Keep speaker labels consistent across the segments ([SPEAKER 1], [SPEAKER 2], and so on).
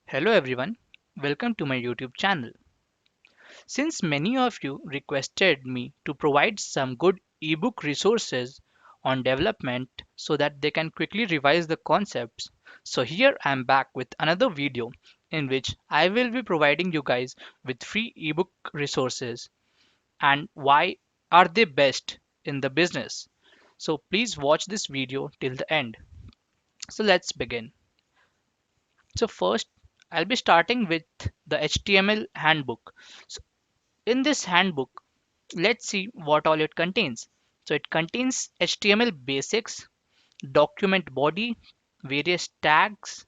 [SPEAKER 1] Hello everyone, welcome to my YouTube channel. Since many of you requested me to provide some good ebook resources on development so that they can quickly revise the concepts, so here I am back with another video in which I will be providing you guys with free ebook resources and why are they best in the business. So please watch this video till the end. So let's begin. So first I'll be starting with the HTML handbook. So in this handbook, let's see what all it contains. So it contains HTML basics, document body, various tags,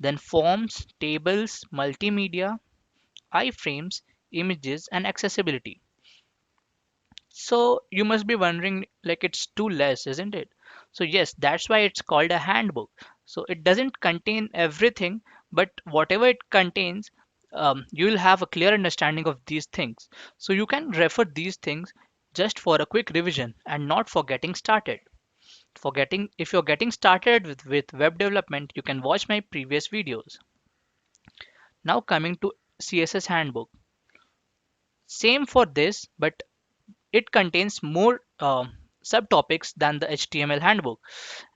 [SPEAKER 1] then forms, tables, multimedia, iframes, images, and accessibility. So you must be wondering, like, it's too less, isn't it? So yes, that's why it's called a handbook. So it doesn't contain everything, but whatever it contains, you will have a clear understanding of these things. So you can refer these things just for a quick revision and not for getting started. If you're getting started with web development, you can watch my previous videos. Now coming to CSS Handbook. Same for this, but it contains more subtopics than the HTML handbook.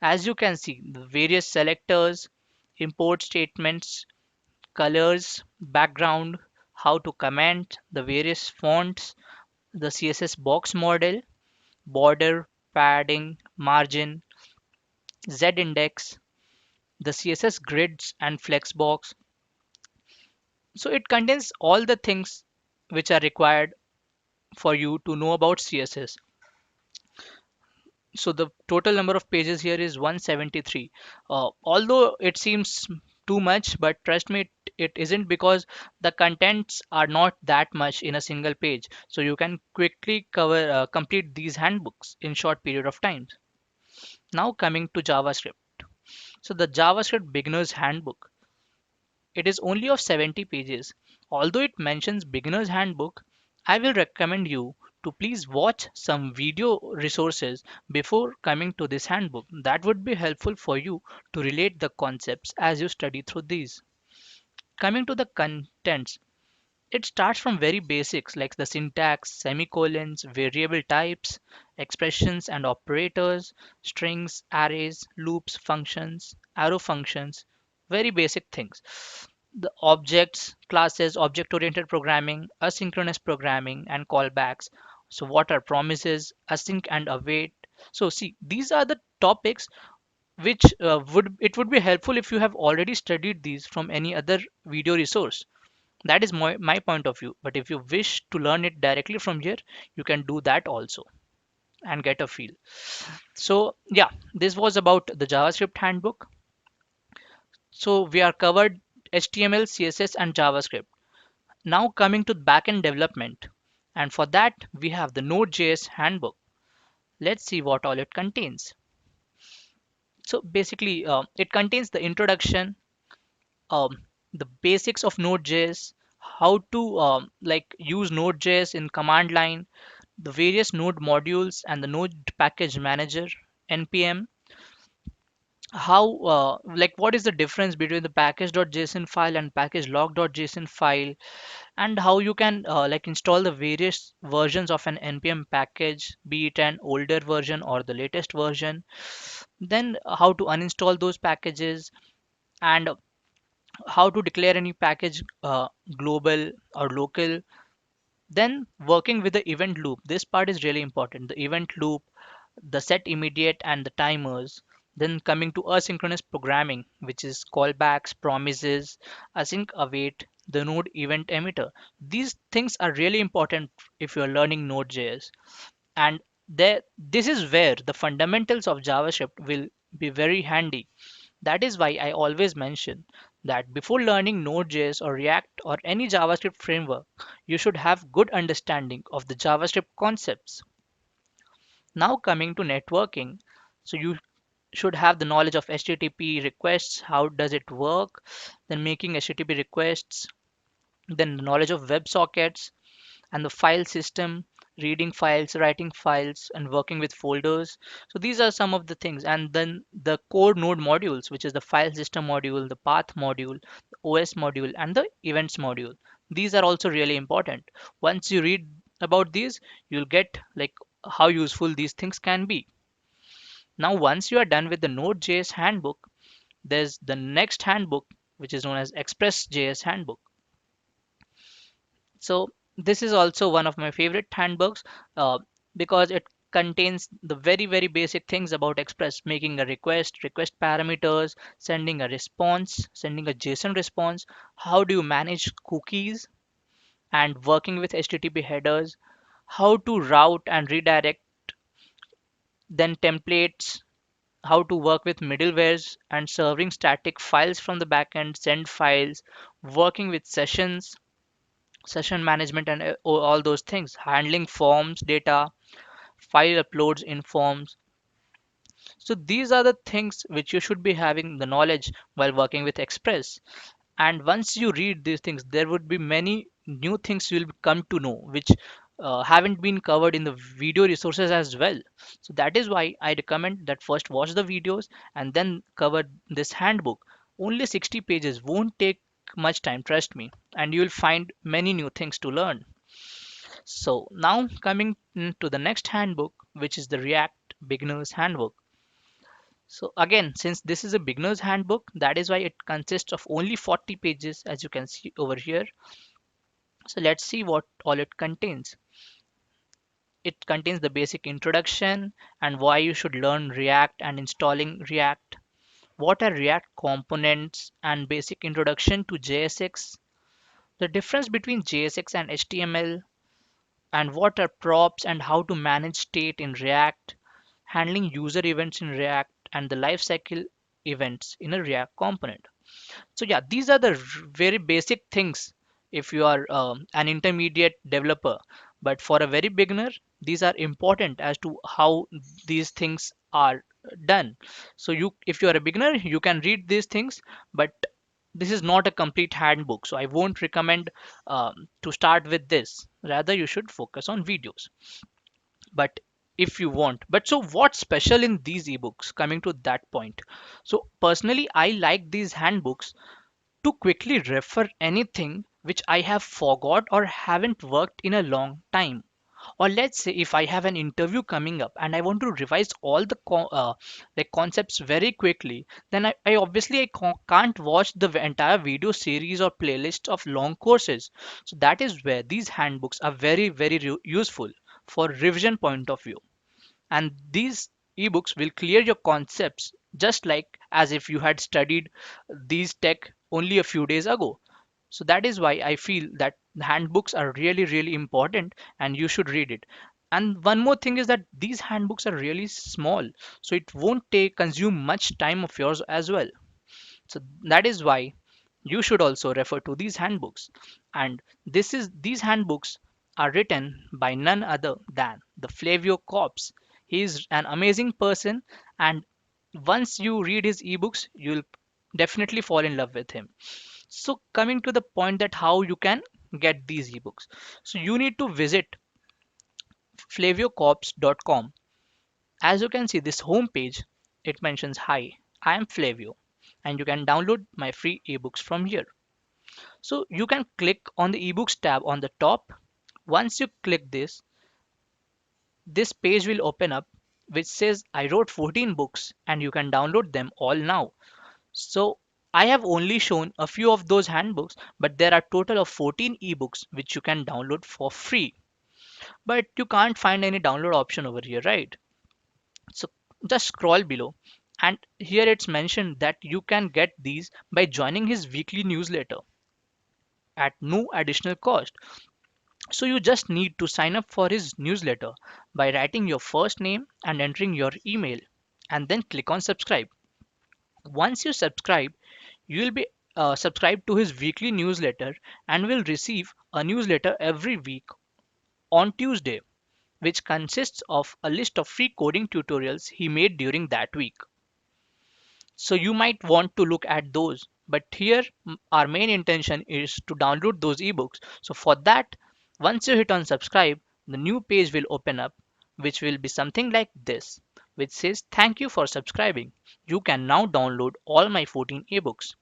[SPEAKER 1] As you can see, the various selectors, import statements, colors, background, how to comment, the various fonts, the CSS box model, border, padding, margin, z-index, the CSS grids and flexbox. So it contains all the things which are required for you to know about CSS. So the total number of pages here is 173. Although it seems too much, but trust me, it isn't, because the contents are not that much in a single page. So you can quickly complete these handbooks in short period of time. Now coming to JavaScript. So the JavaScript Beginner's Handbook. It is only of 70 pages. Although it mentions Beginner's Handbook, I will recommend you to please watch some video resources before coming to this handbook. That would be helpful for you to relate the concepts as you study through these. Coming to the contents, it starts from very basics like the syntax, semicolons, variable types, expressions and operators, strings, arrays, loops, functions, arrow functions, very basic things. The objects, classes, object oriented programming, asynchronous programming, and callbacks. So, what are promises, async and await? So, see, these are the topics which would be helpful if you have already studied these from any other video resource. That is my point of view. But if you wish to learn it directly from here, you can do that also and get a feel. So, yeah, this was about the JavaScript handbook. So, we are covered HTML, CSS, and JavaScript. Now coming to backend development, and for that we have the Node.js Handbook. Let's see what all it contains. So basically, it contains the introduction, the basics of Node.js, how to like use Node.js in command line, the various Node modules and the Node package manager (npm), how like what is the difference between the package.json file and package log.json file, and how you can like install the various versions of an npm package, be it an older version or the latest version, then how to uninstall those packages, and how to declare any package global or local, then working with the event loop. This part is really important, the event loop, the set immediate and the timers. Then coming to asynchronous programming, which is callbacks, promises, async await, the node event emitter. These things are really important if you're learning Node.js. And this is where the fundamentals of JavaScript will be very handy. That is why I always mention that before learning Node.js or React or any JavaScript framework, you should have good understanding of the JavaScript concepts. Now coming to networking, so you should have the knowledge of HTTP requests, how does it work, then making HTTP requests, then the knowledge of WebSockets and the file system, reading files, writing files, and working with folders. So these are some of the things. And then the core node modules, which is the file system module, the path module, the OS module, and the events module. These are also really important. Once you read about these, you'll get like how useful these things can be. Now, once you are done with the Node.js handbook, there's the next handbook, which is known as Express.js Handbook. So this is also one of my favorite handbooks because it contains the very basic things about Express: making a request parameters, sending a response, sending a JSON response, how do you manage cookies, and working with HTTP headers, how to route and redirect, then templates, how to work with middlewares and serving static files from the backend, send files, working with sessions, session management, and all those things, handling forms data, file uploads in forms. So these are the things which you should be having the knowledge while working with Express. And once you read these things, there would be many new things you'll come to know which haven't been covered in the video resources as well. So that is why I recommend that first watch the videos and then cover this handbook. Only 60 pages won't take much time, trust me, and you'll find many new things to learn. So now coming to the next handbook, which is the React Beginner's Handbook. So again, since this is a beginner's handbook, that is why it consists of only 40 pages, as you can see over here. So let's see what all it contains. It contains the basic introduction and why you should learn React and installing React. What are React components and basic introduction to JSX. The difference between JSX and HTML, and what are props and how to manage state in React, handling user events in React, and the lifecycle events in a React component. So yeah, these are the very basic things if you are an intermediate developer. But for a very beginner, these are important as to how these things are done. So you, if you are a beginner, you can read these things, but this is not a complete handbook. So I won't recommend to start with this. Rather, you should focus on videos. But if you want, but so what's special in these ebooks? Coming to that point. So personally, I like these handbooks to quickly refer anything which I have forgot or haven't worked in a long time. Or let's say if I have an interview coming up and I want to revise all the like concepts very quickly, then I obviously can't watch the entire video series or playlist of long courses. So that is where these handbooks are very useful for revision point of view. And these ebooks will clear your concepts just like as if you had studied these tech only a few days ago. So that is why I feel that the handbooks are really important and you should read it. And one more thing is that these handbooks are really small, so it won't take consume much time of yours as well. So that is why you should also refer to these handbooks. And these handbooks are written by none other than the Flavio Corps. He is an amazing person, and once you read his ebooks, you'll definitely fall in love with him. So coming to the point that how you can get these ebooks. So you need to visit flaviocorps.com. As you can see this homepage, it mentions, "Hi, I am Flavio and you can download my free ebooks from here." So you can click on the ebooks tab on the top. Once you click this page will open up which says I wrote 14 books and you can download them all now. So I have only shown a few of those handbooks, but there are total of 14 ebooks which you can download for free. But you can't find any download option over here, right? So just scroll below, and here it's mentioned that you can get these by joining his weekly newsletter at no additional cost. So you just need to sign up for his newsletter by writing your first name and entering your email, and then click on subscribe. Once you subscribe, you will be subscribed to his weekly newsletter and will receive a newsletter every week on Tuesday, which consists of a list of free coding tutorials he made during that week. So you might want to look at those. But here, our main intention is to download those ebooks. So for that, once you hit on subscribe, the new page will open up, which will be something like this, which says, "Thank you for subscribing. You can now download all my 14 ebooks."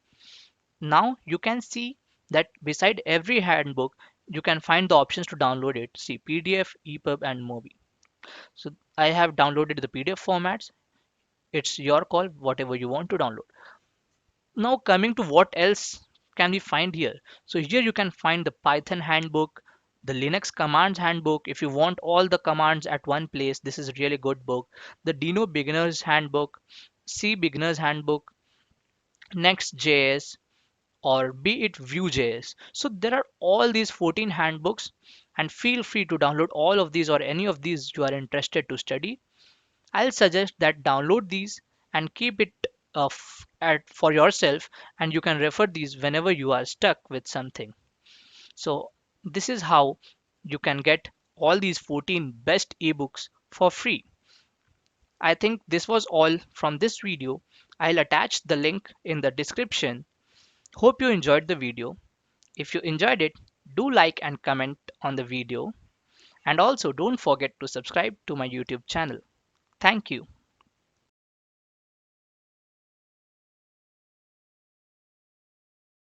[SPEAKER 1] Now you can see that beside every handbook, you can find the options to download it. See PDF, EPUB, and MOBI. So I have downloaded the PDF formats. It's your call, whatever you want to download. Now coming to what else can we find here? So here you can find the Python handbook, the Linux commands handbook. If you want all the commands at one place, this is a really good book. The Deno beginners handbook, C beginners handbook, Next.js, or be it Vue.js. So there are all these 14 handbooks, and feel free to download all of these or any of these you are interested to study. I'll suggest that download these and keep it for yourself, and you can refer these whenever you are stuck with something. So this is how you can get all these 14 best ebooks for free. I think this was all from this video. I'll attach the link in the description. Hope you enjoyed the video. If you enjoyed it, do like and comment on the video, and also don't forget to subscribe to my YouTube channel. Thank you.